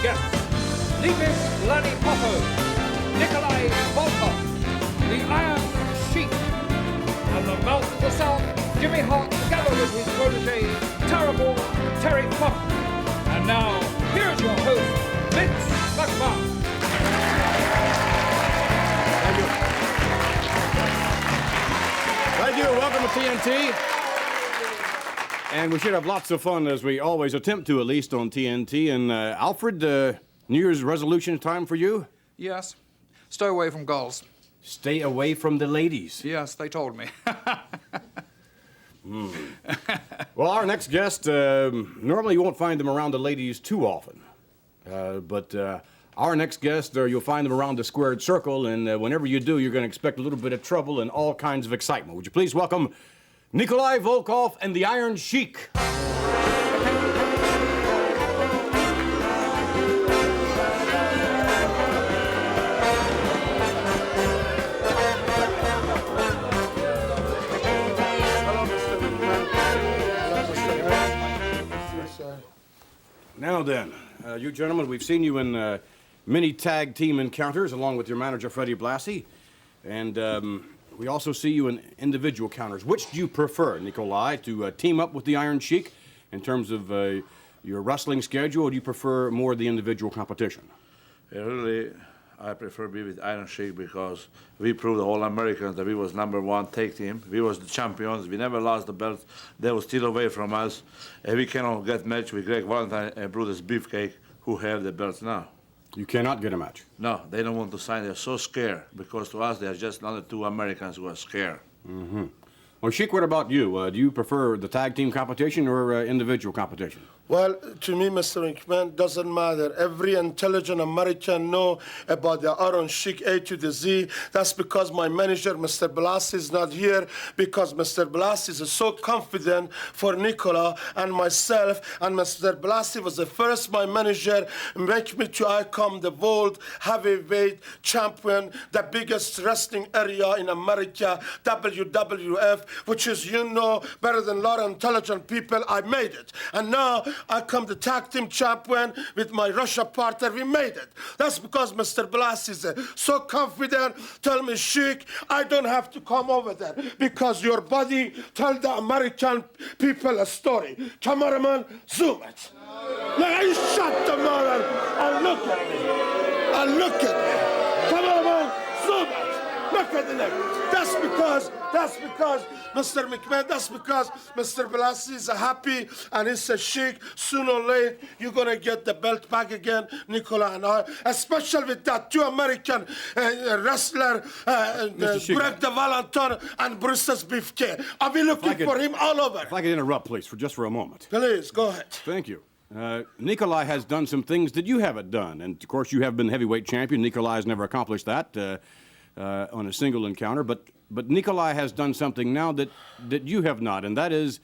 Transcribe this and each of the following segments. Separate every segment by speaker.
Speaker 1: guests, Levis Lanny Poffo, Nikolai Volkoff, the Iron Sheik, and the Mouth of the South, Jimmy Hart, together with his protege, Terrible Terry Funk. And now, here's your host, Vince McMahon.
Speaker 2: Thank you. Thank you. Welcome to TNT. And we should have lots of fun, as we always attempt to, at least on TNT. And Alfred, New Year's resolution time for you?
Speaker 3: Yes. Stay away from girls.
Speaker 2: Stay away from the ladies.
Speaker 3: Yes, they told me.
Speaker 2: Well, our next guest, normally you won't find them around the ladies too often. But our next guest, you'll find them around the squared circle, and whenever you do, you're going to expect a little bit of trouble and all kinds of excitement. Would you please welcome Nikolai Volkoff and the Iron Sheik. Now then, you gentlemen, we've seen you in many tag team encounters along with your manager, Freddie Blassie, and we also see you in individual counters. Which do you prefer, Nikolai, to team up with the Iron Sheik in terms of your wrestling schedule, or do you prefer more the individual competition?
Speaker 4: Really, I prefer be with Iron Sheik because we proved the whole Americans that we was #1 tag team. We was the champions. We never lost the belt. They were still away from us. And we cannot get match with Greg Valentine and Brutus Beefcake, who have the belts now.
Speaker 2: You cannot get a match.
Speaker 4: No, they don't want to sign. They're so scared because to us they are just another 2 Americans who are scared.
Speaker 2: Mm-hmm. Well, Sheik, what about you? Do you prefer the tag team competition or individual competition?
Speaker 5: Well, to me, Mr. McMahon, doesn't matter. Every intelligent American know about the Iron Sheik A to the Z. That's because my manager, Mr. Blassie, is not here, because Mr. Blassie is so confident for Nicola and myself, and Mr. Blassie was the first, my manager, make me to become the world heavyweight champion, the biggest wrestling area in America, WWF, which is, you know, better than a lot of intelligent people. I made it. And now, I come the tag team champion with my Russia partner. We made it. That's because Mr. Blassie is so confident. Tell me, Sheik, I don't have to come over there because your body tell the American people a story. Cameraman, zoom it. Now you shut the mouth and look at me. And look at me. Cameraman, zoom it. Look at the neck. That's because, Mr. McMahon, that's because Mr. Blassie is happy and he says, Sheik, sooner or later, you're going to get the belt back again, Nicola and I, especially with that 2 American wrestler, Greg the Valentine and Brutus Beefcake. I'll be looking for him all over.
Speaker 2: If I could interrupt, please, for just a moment.
Speaker 5: Please, go ahead.
Speaker 2: Thank you. Nikolai has done some things that you haven't done, and of course you have been heavyweight champion. Nikolai has never accomplished that on a single encounter, but Nikolai has done something now that you have not, and that is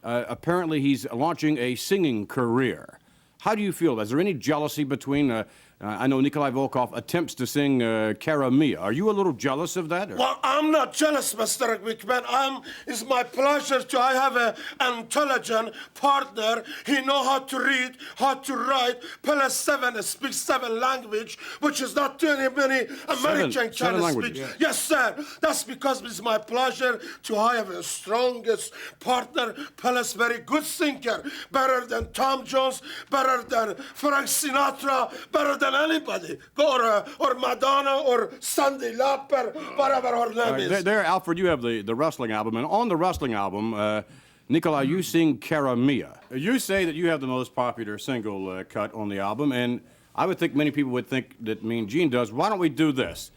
Speaker 2: apparently he's launching a singing career. How do you feel? Is there any jealousy between, I know Nikolai Volkoff attempts to sing Cara Mia. Are you a little jealous of that? Or?
Speaker 5: Well, I'm not jealous, Mr. McMahon. It's my pleasure to have an intelligent partner. He knows how to read, how to write, plus 7, speaks 7 language, which is not too many American can speak. Yeah. Yes, sir. That's because it's my pleasure to have the strongest partner, plus very good singer, better than Tom Jones, better than Frank Sinatra, better than anybody, or Madonna, or Cyndi Lauper, whatever her name is.
Speaker 2: There, Alfred, you have the wrestling album, and on the wrestling album, Nikolai, you sing Cara Mia. You say that you have the most popular single cut on the album, and I would think many people would think that Mean Gene does. Why don't we do this?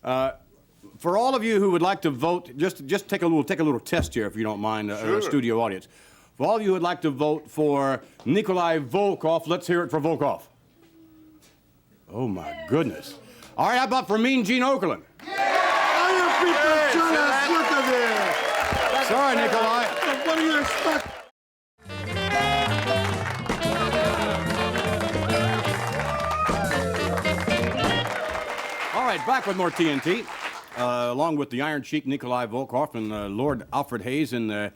Speaker 2: For all of you who would like to vote, just take a little test here, if you don't mind,
Speaker 4: sure.
Speaker 2: Studio audience. For all of you who would like to vote for Nikolai Volkoff, let's hear it for Volkoff. Oh, my goodness. All right, how about for Mean Gene Okerlund?
Speaker 5: Are you people jealous? Look at this.
Speaker 2: Sorry, Nikolai.
Speaker 5: What do you expect?
Speaker 2: All right, back with more TNT, along with the Iron Sheik Nikolai Volkoff and Lord Alfred Hayes. And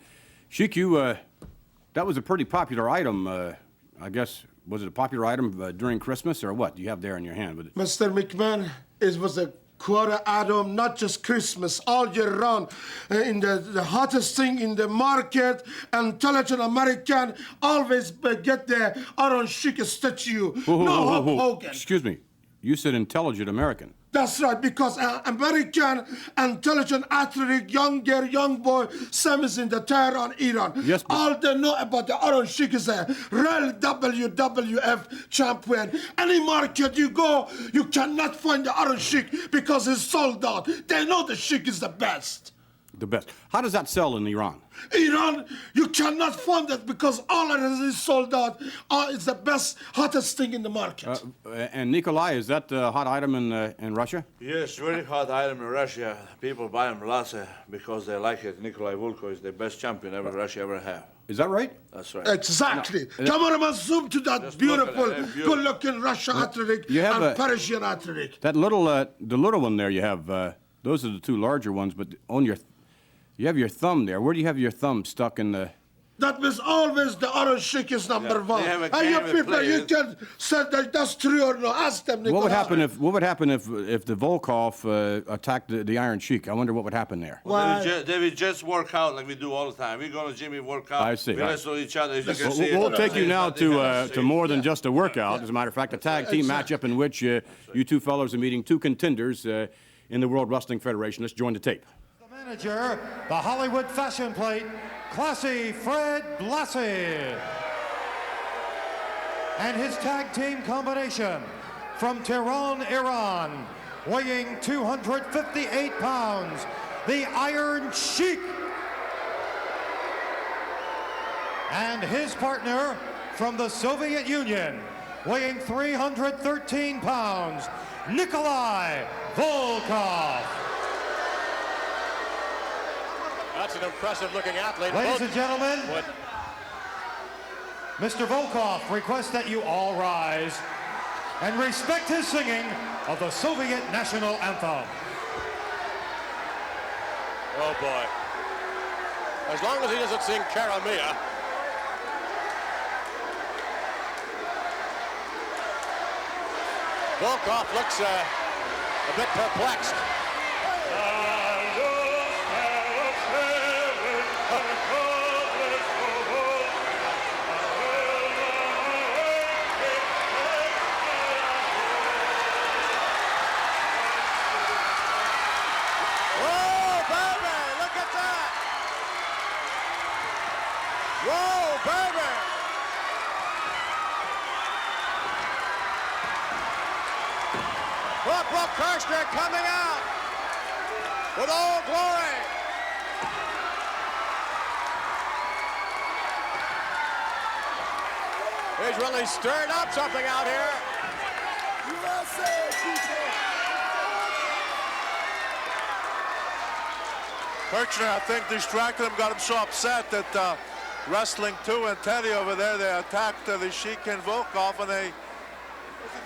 Speaker 2: Sheik, that was a pretty popular item, I guess, was it a popular item during Christmas or what? Do you have there in your hand?
Speaker 5: Mr. McMahon, it was a quarter item, not just Christmas, all year round. In the hottest thing in the market, intelligent American always get the Iron Sheik statue. No Hulk Hogan.
Speaker 2: Excuse me. You said intelligent American.
Speaker 5: That's right, because American intelligent athlete, young boy, same as in the Tehran, Iran.
Speaker 2: Yes, but
Speaker 5: all they know about the Iron Sheik is a real WWF champion. Any market you go, you cannot find the Iron Sheik because it's sold out. They know the Sheik is the best.
Speaker 2: the best. How does that sell in Iran?
Speaker 5: Iran, you cannot find it because all of it is sold out. It's the best, hottest thing in the market.
Speaker 2: And Nikolai, is that a hot item in Russia?
Speaker 4: Yes, very hot item in Russia. People buy them lots because they like it. Nikolai Volkoff is the best champion Russia ever have.
Speaker 2: Is that right?
Speaker 4: That's right.
Speaker 5: Exactly. Cameraman, zoom to that
Speaker 4: Just look at
Speaker 5: beautiful,
Speaker 4: it. Beautiful.
Speaker 5: good-looking Russian athletic
Speaker 2: You have
Speaker 5: and
Speaker 2: a-
Speaker 5: Persian athletic.
Speaker 2: That little, the little one there you have, those are the two larger ones, but on you have your thumb there. Where do you have your thumb stuck in the...
Speaker 5: That was always the Iron Sheik is number one.
Speaker 4: they have a
Speaker 5: And you
Speaker 4: game
Speaker 5: people,
Speaker 4: play.
Speaker 5: you can say that that's true or no. Ask them,
Speaker 2: What would
Speaker 5: Nikolai.
Speaker 2: happen if the Volkoff attacked the Iron Sheik? I wonder what would happen there.
Speaker 5: Why?
Speaker 4: They will just work out like we do all the time. We go to gym, we work out.
Speaker 2: I see.
Speaker 4: We wrestle each other. As you can
Speaker 2: We'll,
Speaker 4: see.
Speaker 2: we'll take you now to
Speaker 4: to
Speaker 2: more than just a workout. As a matter of fact, a tag team matchup in which you two fellows are meeting two contenders in the World Wrestling Federation. Let's join the tape.
Speaker 6: The manager, the Hollywood fashion plate, Classy Fred Blassie. And his tag team combination from Tehran, Iran, weighing 258 pounds, the Iron Sheik. And his partner from the Soviet Union, weighing 313 pounds, Nikolai Volkoff.
Speaker 7: That's an impressive-looking athlete.
Speaker 6: Ladies and gentlemen, Mr. Volkoff requests that you all rise and respect his singing of the Soviet national anthem.
Speaker 7: Oh, boy. As long as he doesn't sing Cara Mia. Volkoff looks a bit perplexed. Whoa, baby! Look at that! Whoa, baby! Look, Brook Kirshner coming out with Old Glory. He's really stirred up something out here.
Speaker 8: Kirchner, I think, distracted him, got him so upset that Wrestling 2 and Teddy over there, they attacked the Sheik and Volkoff, and they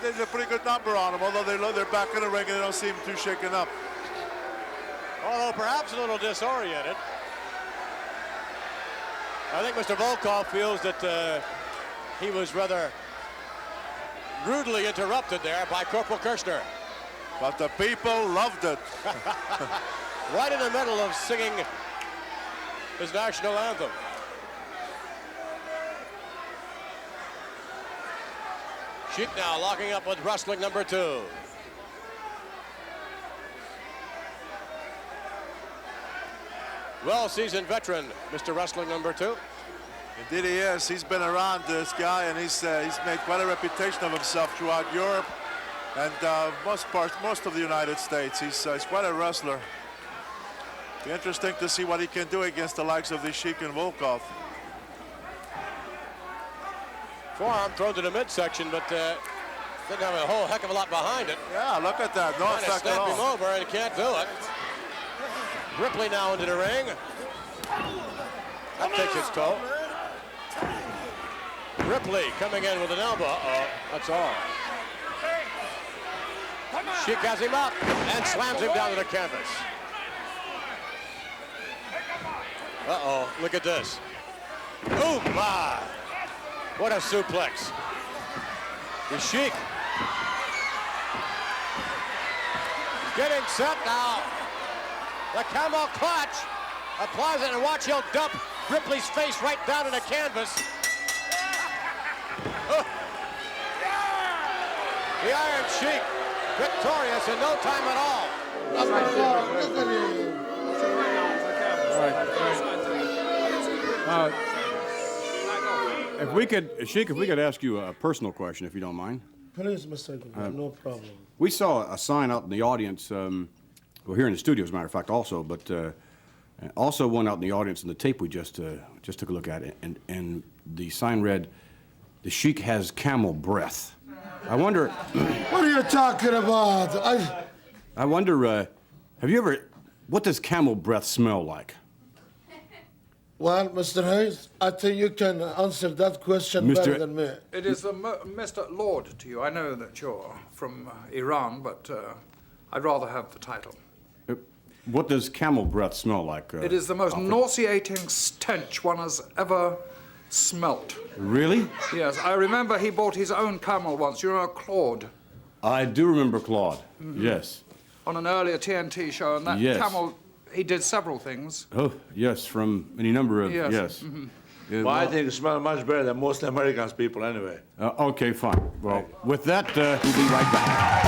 Speaker 8: did a pretty good number on him, although they're back in the ring and they don't seem too shaken up.
Speaker 7: Although perhaps a little disoriented. I think Mr. Volkoff feels that he was rather rudely interrupted there by Corporal Kirshner.
Speaker 8: But the people loved it.
Speaker 7: Right in the middle of singing his national anthem. Sheik now locking up with wrestling number 2. Well-seasoned veteran, Mr. Wrestling number 2.
Speaker 8: Indeed he is. He's been around, this guy, and he's made quite a reputation of himself throughout Europe and most of the United States. He's quite a wrestler. Be interesting to see what he can do against the likes of the Sheik and Volkoff.
Speaker 7: Forearm thrown to the midsection, but didn't have a whole heck of a lot behind it.
Speaker 8: Yeah, look at that. No
Speaker 7: Trying to
Speaker 8: effect at
Speaker 7: snap him
Speaker 8: all.
Speaker 7: over and can't do it. Ripley now into the ring. That takes its toll. Ripley coming in with an elbow. Uh-oh, that's all. Sheik has him up and slams him down to the canvas. Uh-oh, look at this. Oh, my. What a suplex. The Sheik. Getting set now. The Camel clutch. Applies it, and watch, he'll dump Ripley's face right down to the canvas. The Iron Sheik, victorious in no time at all.
Speaker 2: If we could, Sheik, if we could ask you a personal question, if you don't mind.
Speaker 5: Please, Mr. Gilbert, no problem.
Speaker 2: We saw a sign out in the audience, well, here in the studio, as a matter of fact, also, but also one out in the audience in the tape we just took a look at, and the sign read, "The Sheik has camel breath." I wonder.
Speaker 5: What are you talking about?
Speaker 2: I wonder, have you ever, what does camel breath smell like?
Speaker 5: Well, Mr. Hayes, I think you can answer that question better than me.
Speaker 3: It is Mr. Lord to you. I know that you're from Iran, but I'd rather have the title.
Speaker 2: What does camel breath smell like?
Speaker 3: It is the most nauseating stench one has ever smelt.
Speaker 2: Really?
Speaker 3: Yes, I remember he bought his own camel once. You know, Claude.
Speaker 2: I do remember Claude. Yes.
Speaker 3: On an earlier TNT show, and that camel, he did several things.
Speaker 2: Oh, yes, from any number of, yes.
Speaker 4: Well, I think it smells much better than most Americans people anyway.
Speaker 2: Okay, fine. Well, with that, we'll be right back.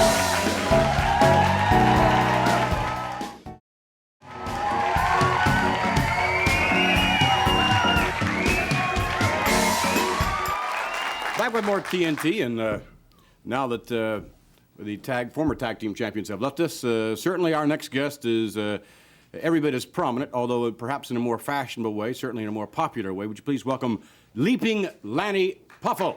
Speaker 2: Back with more TNT, and now that the former tag team champions have left us, certainly our next guest is every bit as prominent, although perhaps in a more fashionable way, certainly in a more popular way. Would you please welcome Leaping Lanny Poffo?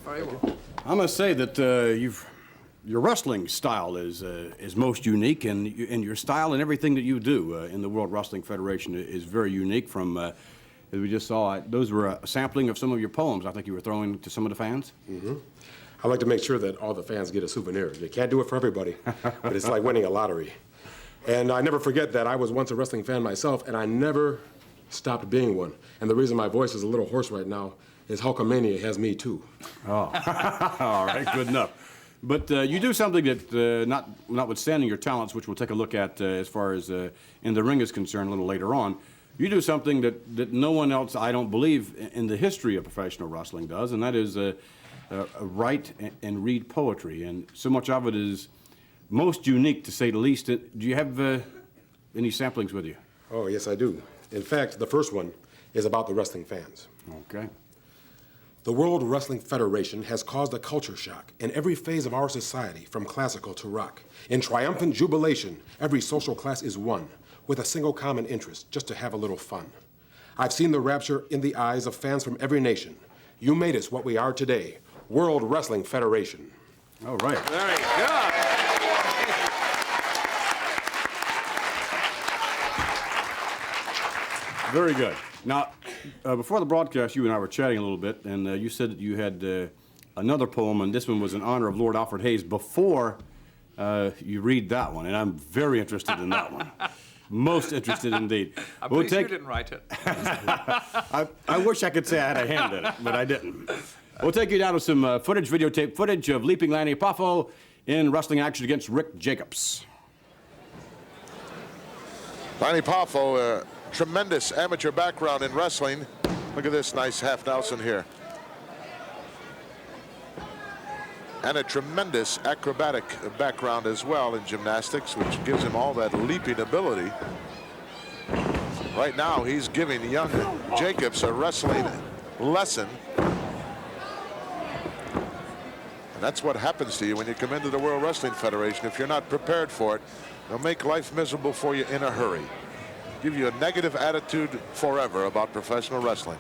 Speaker 3: Very well.
Speaker 2: I must say that your wrestling style is most unique, and your style and everything that you do in the World Wrestling Federation is very unique. From as we just saw, those were a sampling of some of your poems. I think you were throwing to some of the fans.
Speaker 9: Mm-hmm. I like to make sure that all the fans get a souvenir. You can't do it for everybody, but it's like winning a lottery. And I never forget that I was once a wrestling fan myself, and I never stopped being one. And the reason my voice is a little hoarse right now is Hulkamania has me too.
Speaker 2: Oh, all right, good enough. But you do something that, notwithstanding your talents, which we'll take a look at as far as in the ring is concerned a little later on, you do something that no one else, I don't believe, in the history of professional wrestling does, and that is write and read poetry. And so much of it is most unique, to say the least. Do you have any samplings with you?
Speaker 9: Oh, yes, I do. In fact, the first one is about the wrestling fans.
Speaker 2: Okay.
Speaker 9: The World Wrestling Federation has caused a culture shock in every phase of our society, from classical to rock. In triumphant jubilation, every social class is one, with a single common interest, just to have a little fun. I've seen the rapture in the eyes of fans from every nation. You made us what we are today, World Wrestling Federation.
Speaker 2: All right.
Speaker 3: Very good.
Speaker 2: Very good. Now, before the broadcast, you and I were chatting a little bit, and you said that you had another poem, and this one was in honor of Lord Alfred Hayes. Before you read that one, and I'm very interested in that one. Most interested indeed.
Speaker 3: I'm pleased you didn't write it.
Speaker 2: I wish I could say I had a hand in it, but I didn't. We'll take you down to some videotape footage of Leaping Lanny Poffo in wrestling action against Rick Jacobs.
Speaker 8: Lanny Poffo, tremendous amateur background in wrestling. Look at this nice half Nelson here. And a tremendous acrobatic background as well in gymnastics, which gives him all that leaping ability. Right now, he's giving young Jacobs a wrestling lesson. And that's what happens to you when you come into the World Wrestling Federation. If you're not prepared for it, they'll make life miserable for you in a hurry. Give you a negative attitude forever about professional wrestling.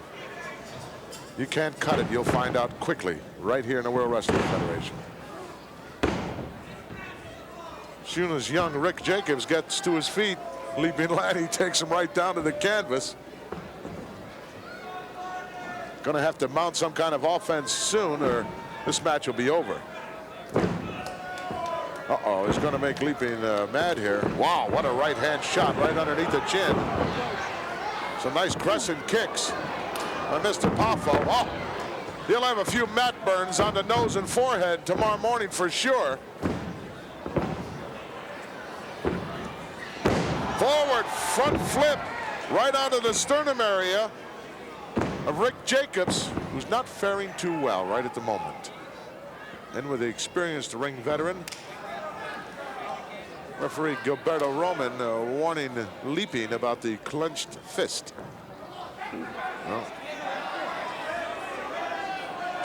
Speaker 8: You can't cut it. You'll find out quickly right here in the World Wrestling Federation. As soon as young Rick Jacobs gets to his feet, Leaping Lanny takes him right down to the canvas. Going to have to mount some kind of offense soon, or this match will be over. Uh-oh, he's going to make Leaping mad here. Wow, what a right-hand shot right underneath the chin. Some nice crescent kicks by Mr. Poffo. Oh, he'll have a few mat burns on the nose and forehead tomorrow morning for sure. Forward front flip right onto the sternum area of Rick Jacobs, who's not faring too well right at the moment. And with the experienced ring veteran, referee Gilberto Roman warning Leaping about the clenched fist. Well,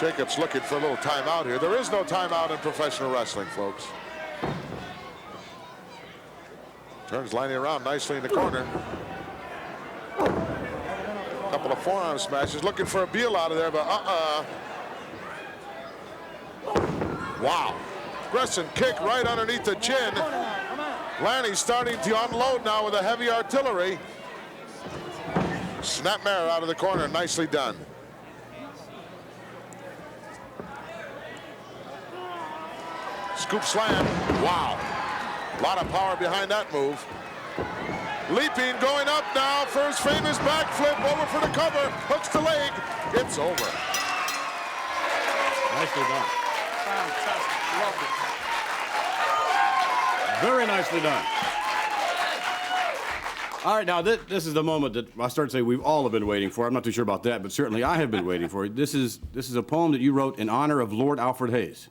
Speaker 8: Jacobs looking for a little timeout here. There is no timeout in professional wrestling, folks. Turns Lanny around nicely in the corner. Couple of forearm smashes, looking for a Beal out of there, but wow. Aggressive kick right underneath the chin. Lanny starting to unload now with a heavy artillery. Snapmare out of the corner, nicely done. Scoop slam, wow. A lot of power behind that move. Leaping, going up now for his famous backflip, over for the cover, hooks the leg, it's over.
Speaker 2: Nicely done.
Speaker 3: Fantastic, loved it.
Speaker 2: Very nicely done. All right, now this is the moment that I start to say we've all have been waiting for. I'm not too sure about that, but certainly I have been waiting for it. This is a poem that you wrote in honor of Lord Alfred Hayes.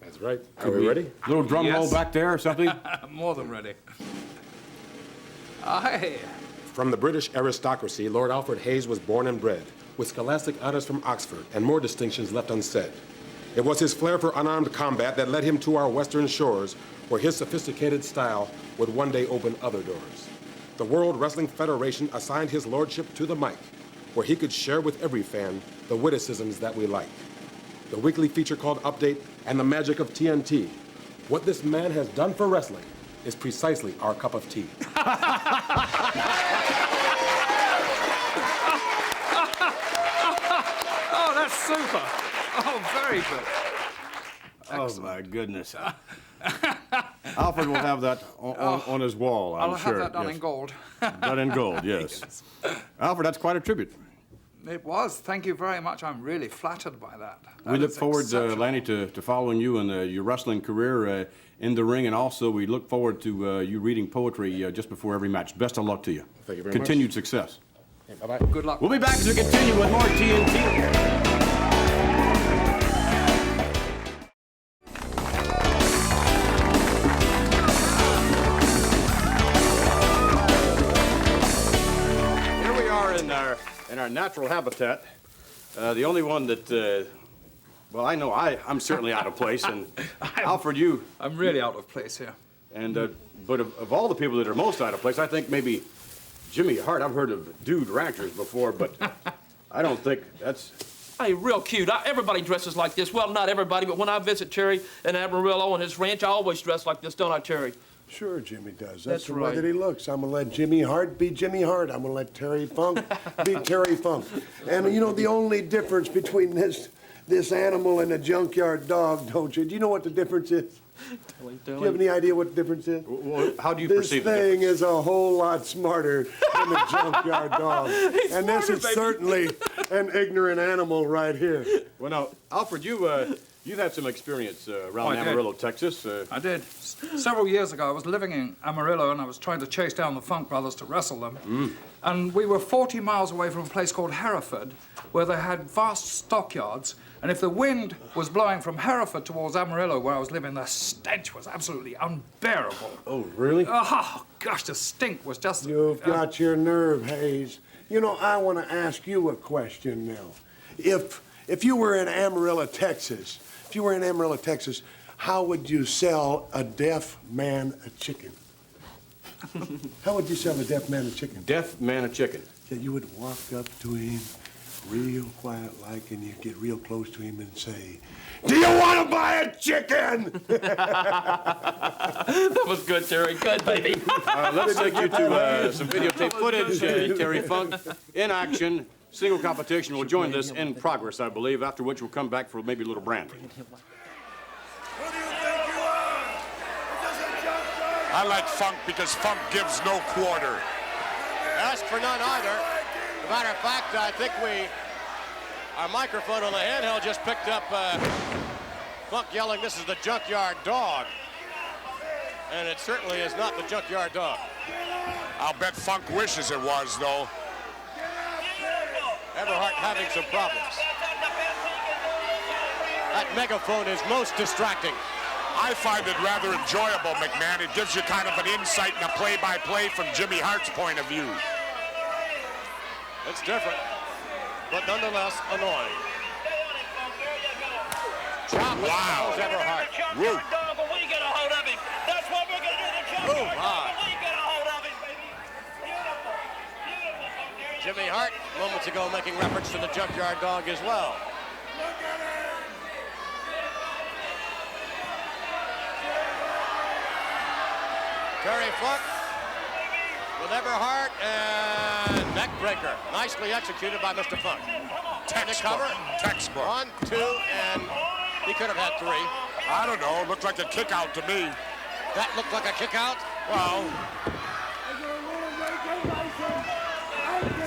Speaker 9: That's right. Are we ready?
Speaker 2: Little drum roll
Speaker 3: Yes.
Speaker 2: back there or something?
Speaker 3: More than ready. Aye.
Speaker 9: From the British aristocracy, Lord Alfred Hayes was born and bred, with scholastic honors from Oxford and more distinctions left unsaid. It was his flair for unarmed combat that led him to our western shores, where his sophisticated style would one day open other doors. The World Wrestling Federation assigned his lordship to the mic, where he could share with every fan the witticisms that we like. The weekly feature called Update and the magic of TNT. What this man has done for wrestling is precisely our cup of tea.
Speaker 3: Oh, that's super. Oh, very good.
Speaker 2: Oh, my goodness. Alfred will have that on his wall, I'm
Speaker 3: I'll
Speaker 2: sure.
Speaker 3: have that done
Speaker 2: yes.
Speaker 3: in gold.
Speaker 2: Done in gold, yes. Alfred, that's quite a tribute.
Speaker 3: It was. Thank you very much. I'm really flattered by that.
Speaker 2: We
Speaker 3: That
Speaker 2: look
Speaker 3: is
Speaker 2: forward,
Speaker 3: exceptional.
Speaker 2: Lanny, to following you in your wrestling career in the ring, and also we look forward to you reading poetry just before every match. Best of luck to you.
Speaker 9: Thank you very much.
Speaker 2: Continued success.
Speaker 9: Bye-bye.
Speaker 3: Good luck.
Speaker 2: We'll be back as we continue with more TNT. Here we are in our natural habitat. The only one that, well, I know I'm certainly out of place, and Alfred, you.
Speaker 3: I'm really out of place here.
Speaker 2: And but of all the people that are most out of place, I think maybe Jimmy Hart. I've heard of Dude Ranchers before, but I don't think that's.
Speaker 10: Hey, real cute. Everybody dresses like this. Well, not everybody, but when I visit Terry in Amarillo and his ranch, I always dress like this, don't I, Terry?
Speaker 11: Sure, Jimmy does.
Speaker 10: That's
Speaker 11: the way
Speaker 10: right.
Speaker 11: that he looks. I'm gonna let Jimmy Hart be Jimmy Hart. I'm gonna let Terry Funk be Terry Funk. And you know the only difference between this animal and a junkyard dog, don't you? Do you know what the difference is? Do you have any idea what the difference is?
Speaker 2: Well, how do you
Speaker 11: This
Speaker 2: perceive the
Speaker 11: thing
Speaker 2: difference?
Speaker 11: is a whole lot smarter than a junkyard dog. And this
Speaker 10: smarter,
Speaker 11: is
Speaker 10: baby.
Speaker 11: certainly an ignorant animal right here.
Speaker 2: Well, now, Alfred, you've had some experience around
Speaker 3: I did.
Speaker 2: Amarillo, Texas.
Speaker 3: I did. Several years ago, I was living in Amarillo, and I was trying to chase down the Funk Brothers to wrestle them. And we were 40 miles away from a place called Hereford, where they had vast stockyards. And if the wind was blowing from Hereford towards Amarillo, where I was living, the stench was absolutely unbearable.
Speaker 2: Oh, really?
Speaker 3: Oh, gosh, the stink was just...
Speaker 11: You've got your nerve, Hayes. You know, I want to ask you a question now. If you were in Amarillo, Texas, how would you sell a deaf man a chicken? How would you sell a deaf man a chicken?
Speaker 2: Deaf man a chicken.
Speaker 11: Yeah, you would walk up to him real quiet like, and you'd get real close to him and say, "Do you want to buy a chicken?"
Speaker 10: That was good, Terry. Good, baby.
Speaker 2: Let's take you to some videotape footage. Terry Funk in action single competition will join this in progress, I believe, after which we'll come back for maybe a little brandy.
Speaker 12: I like Funk because Funk gives no quarter.
Speaker 7: Ask for none either. As a matter of fact, I think our microphone on the handheld just picked up Funk yelling, "This is the Junkyard Dog." And it certainly is not the Junkyard Dog.
Speaker 12: I'll bet Funk wishes it was, though.
Speaker 7: Everhart having some problems. That megaphone is most distracting.
Speaker 12: I find it rather enjoyable, McMahon. It gives you kind of an insight and a play-by-play from Jimmy Hart's point of view.
Speaker 7: It's different, but nonetheless annoying. Chop.
Speaker 12: Wow.
Speaker 7: Everhart.
Speaker 12: Woo.
Speaker 7: Oh, my. Jimmy Hart, moments ago, making reference to the Junkyard Dog as well. Terry Funk with Everhart and neckbreaker. Nicely executed by Mr. Funk.
Speaker 12: Textbook. Textbook.
Speaker 7: 1, 2, and he could have had 3.
Speaker 12: I don't know. Looked like a kick out to me.
Speaker 7: That looked like a kick out?
Speaker 12: Well,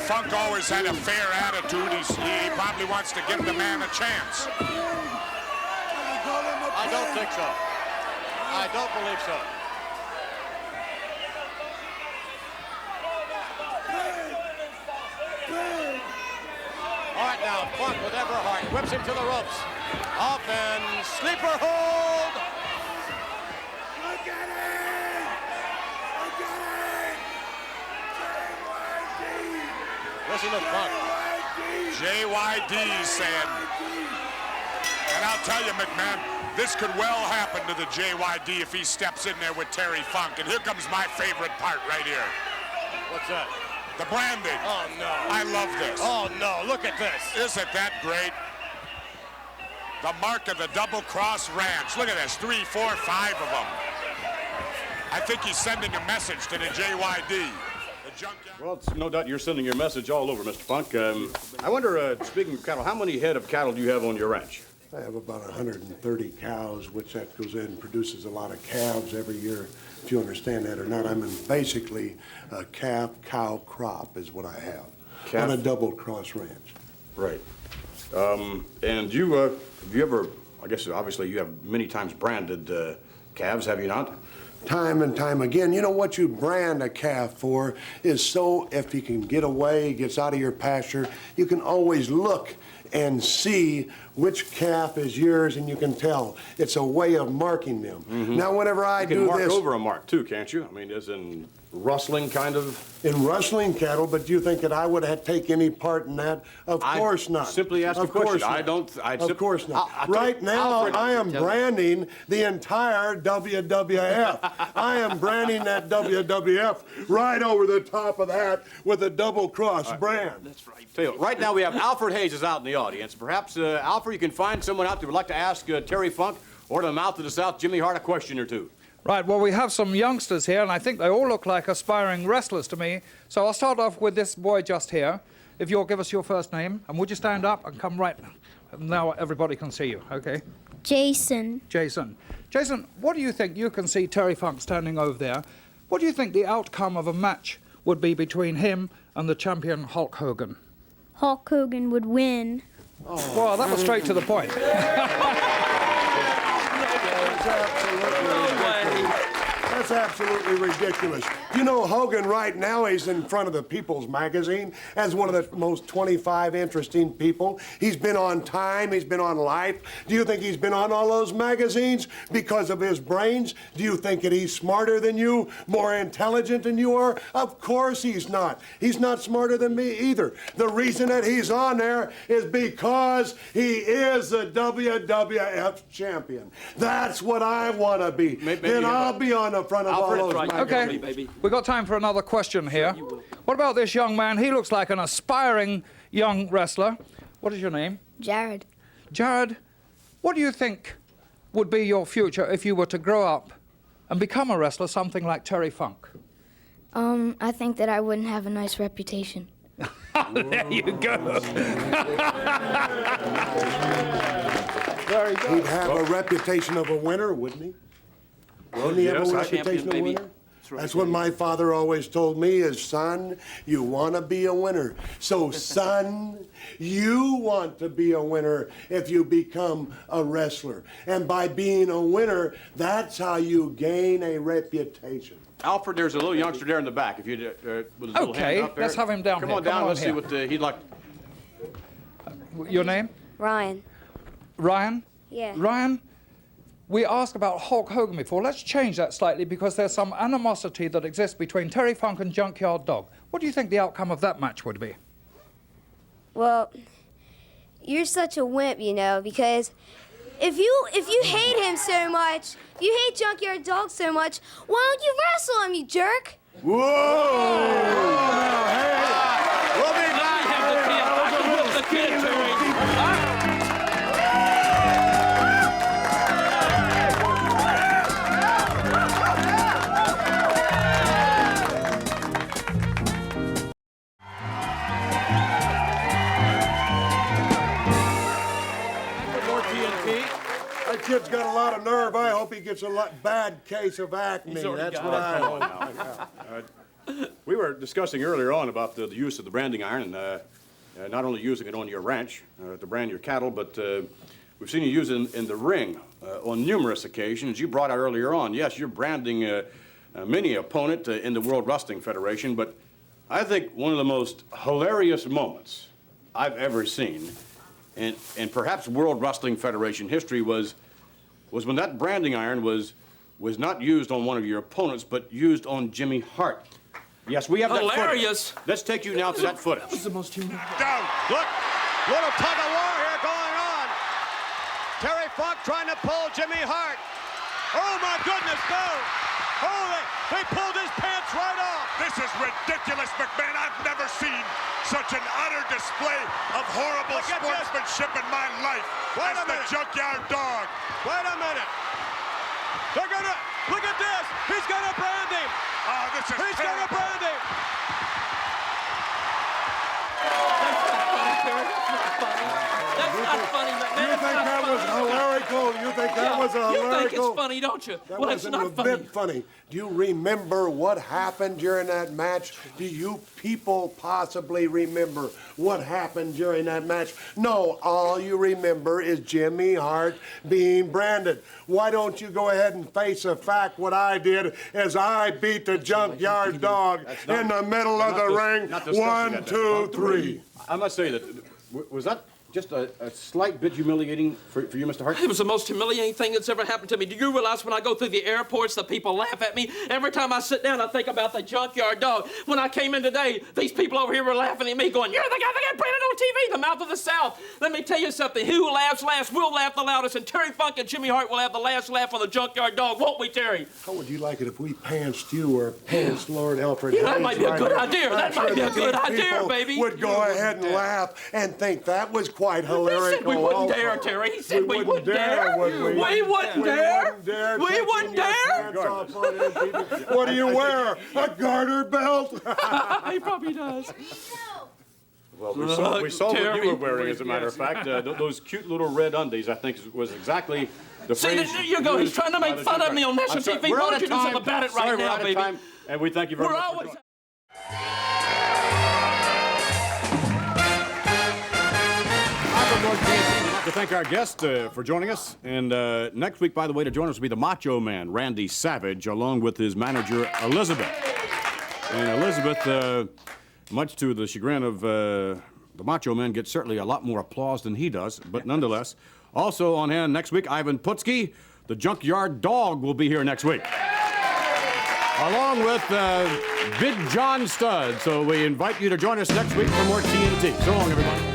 Speaker 12: Funk always had a fair attitude. He probably wants to give the man a chance.
Speaker 7: I don't think so. I don't believe so. All right, now, Funk with Everhart. Whips him to the ropes. Up and sleeper hold.
Speaker 5: Look at it! Look at it!
Speaker 7: Listen to Funk.
Speaker 12: JYD said. And I'll tell you, McMahon, this could well happen to the JYD if he steps in there with Terry Funk. And here comes my favorite part right here.
Speaker 7: What's that?
Speaker 12: The branding.
Speaker 7: Oh, no.
Speaker 12: I love this.
Speaker 7: Oh, no. Look at this.
Speaker 12: Isn't that great? The mark of the Double Cross Ranch. Look at this. 3, 4, 5 of them. I think he's sending a message to the JYD. The junkyard.
Speaker 2: Well, it's no doubt you're sending your message all over, Mr. Funk. I wonder, speaking of cattle, how many head of cattle do you have on your ranch?
Speaker 11: I have about 130 cows, which that goes in and produces a lot of calves every year. If you understand that or not, I'm in basically a calf-cow crop is what I have on a double-cross ranch.
Speaker 2: Right. And you, have you ever, I guess obviously you have many times branded calves, have you not?
Speaker 11: Time and time again. You know what you brand a calf for is so if he can get away, gets out of your pasture, you can always look and see which calf is yours, and you can tell. It's a way of marking them.
Speaker 2: Mm-hmm.
Speaker 11: Now, whenever I do
Speaker 2: you can
Speaker 11: this...
Speaker 2: mark over a mark, too, can't you? I mean, as in rustling kind of...
Speaker 11: In rustling cattle, but do you think that I would have take any part in that? Of course not.
Speaker 2: Simply ask a question. I don't...
Speaker 11: Of course not. Right now, I am branding the entire WWF. I am branding that WWF right over the top of that with a double-cross brand.
Speaker 2: That's right. Right now, we have Alfred Hayes is out in the audience. Perhaps, Alfred, you can find someone out there who would like to ask Terry Funk or to the mouth of the South, Jimmy Hart, a question or two.
Speaker 3: Right, well, we have some youngsters here, and I think they all look like aspiring wrestlers to me. So I'll start off with this boy just here. If you'll give us your first name, and would you stand up and come right now? Everybody can see you, okay?
Speaker 13: Jason.
Speaker 3: Jason. Jason, what do you think? You can see Terry Funk standing over there. What do you think the outcome of a match would be between him and the champion Hulk Hogan?
Speaker 13: Hulk Hogan would win.
Speaker 3: Oh. Well, that was straight to the point.
Speaker 11: That's absolutely ridiculous. You know, Hogan right now, he's in front of the People's Magazine as one of the most 25 interesting people. He's been on Time, he's been on Life. Do you think he's been on all those magazines because of his brains? Do you think that he's smarter than you, more intelligent than you are? Of course he's not. He's not smarter than me either. The reason that he's on there is because he is the WWF champion. That's what I want to be. Then I'll be on the front of all those magazines.
Speaker 3: Okay, we got time for another question here. What about this young man? He looks like an aspiring young wrestler. What is your name?
Speaker 13: Jared.
Speaker 3: Jared, what do you think would be your future if you were to grow up and become a wrestler, something like Terry Funk?
Speaker 13: I think that I wouldn't have a nice reputation.
Speaker 1: There you go. Very good.
Speaker 11: He'd have a reputation of a winner, wouldn't he? Wouldn't he have a reputation of a winner? That's what my father always told me is, son, you want to be a winner. So, son, you want to be a winner if you become a wrestler. And by being a winner, that's how you gain a reputation.
Speaker 2: Alfred, there's a little youngster there in the back. If you with his little hand up there.
Speaker 3: Let's have him down
Speaker 2: Come
Speaker 3: here.
Speaker 2: on down.
Speaker 3: Come on
Speaker 2: Let's see
Speaker 3: here.
Speaker 2: what he'd like.
Speaker 3: Your name?
Speaker 14: Ryan.
Speaker 3: Ryan?
Speaker 14: Yeah.
Speaker 3: Ryan, we asked about Hulk Hogan before. Let's change that slightly because there's some animosity that exists between Terry Funk and Junkyard Dog. What do you think the outcome of that match would be?
Speaker 14: Well, you're such a wimp, you know, because if you hate him so much, if you hate Junkyard Dog so much, why don't you wrestle him, you jerk?
Speaker 2: Whoa!
Speaker 7: Now, hey, we'll be back.
Speaker 10: I can whip the kid, Terry.
Speaker 11: That kid's got a lot of nerve. I hope he gets a bad case of acne. That's what I hope.
Speaker 2: We were discussing earlier on about the use of the branding iron, and not only using it on your ranch to brand your cattle, but we've seen you use it in the ring on numerous occasions. You brought out earlier on, yes, you're branding many opponent in the World Wrestling Federation, but I think one of the most hilarious moments I've ever seen in perhaps World Wrestling Federation history was when that branding iron was not used on one of your opponents, but used on Jimmy Hart. Yes, we have that footage.
Speaker 10: Hilarious.
Speaker 2: Let's take you now to that footage.
Speaker 10: That was the most humiliating.
Speaker 7: Down. Look, little tug of war here going on. Terry Funk trying to pull Jimmy Hart. Oh my goodness, no! Holy, they pulled his pants right off.
Speaker 12: This is ridiculous, McMahon. I've never seen such an utter display of horrible sportsmanship in my life.
Speaker 7: Wait
Speaker 12: That's
Speaker 7: a
Speaker 12: the
Speaker 7: minute.
Speaker 12: Junkyard Dog.
Speaker 7: Wait a minute. They're gonna, look at this. He's gonna brand him.
Speaker 12: Oh, this is
Speaker 7: He's
Speaker 12: terrible.
Speaker 7: gonna brand him.
Speaker 10: That's not funny, McMahon.
Speaker 11: You think that was hilarical? You think that was a hilarical?
Speaker 10: You think it's funny, don't you?
Speaker 11: That
Speaker 10: Well, it's
Speaker 11: wasn't a
Speaker 10: not funny.
Speaker 11: bit funny. Do you remember what happened during that match? Do you people possibly remember what happened during that match? No, all you remember is Jimmy Hart being branded. Why don't you go ahead and face the fact what I did is I beat the Junkyard Dog in the middle of the ring. 1, 2, 3.
Speaker 2: I must say that, was that just a slight bit humiliating for you, Mr. Hart?
Speaker 10: It was the most humiliating thing that's ever happened to me. Do you realize when I go through the airports, the people laugh at me? Every time I sit down, I think about the Junkyard Dog. When I came in today, these people over here were laughing at me, going, "You're the guy that got branded on TV, the mouth of the South." Let me tell you something. Who laughs last will laugh the loudest, and Terry Funk and Jimmy Hart will have the last laugh on the Junkyard Dog, won't we, Terry?
Speaker 11: How would you like it if we pantsed you or pantsed Lord Alfred?
Speaker 10: Yeah, that might be a good idea. That might be a good idea,
Speaker 11: People
Speaker 10: baby.
Speaker 11: would go ahead and laugh and think that was quite hilarious.
Speaker 10: He said we wouldn't dare, Terry. He said we wouldn't dare.
Speaker 11: Would we?
Speaker 10: We wouldn't dare. We wouldn't dare.
Speaker 11: What do you wear? A garter belt?
Speaker 10: He probably does.
Speaker 2: Well, we saw what you were wearing, as a matter of fact. Those cute little red undies, I think, was exactly the
Speaker 10: See,
Speaker 2: phrase.
Speaker 10: there you go. He's trying to make fun of me on national TV. Why don't you do something about it right now, baby?
Speaker 2: Time, and we thank you very
Speaker 10: We're
Speaker 2: much.
Speaker 10: always.
Speaker 2: I'd like to thank our guest for joining us. And next week, by the way, to join us will be the Macho Man, Randy Savage, along with his manager, Elizabeth. And Elizabeth, much to the chagrin of the Macho Man, gets certainly a lot more applause than he does. But nonetheless, also on hand next week, Ivan Putski, the Junkyard Dog, will be here next week. Along with Big John Studd. So we invite you to join us next week for more TNT. So long, everybody.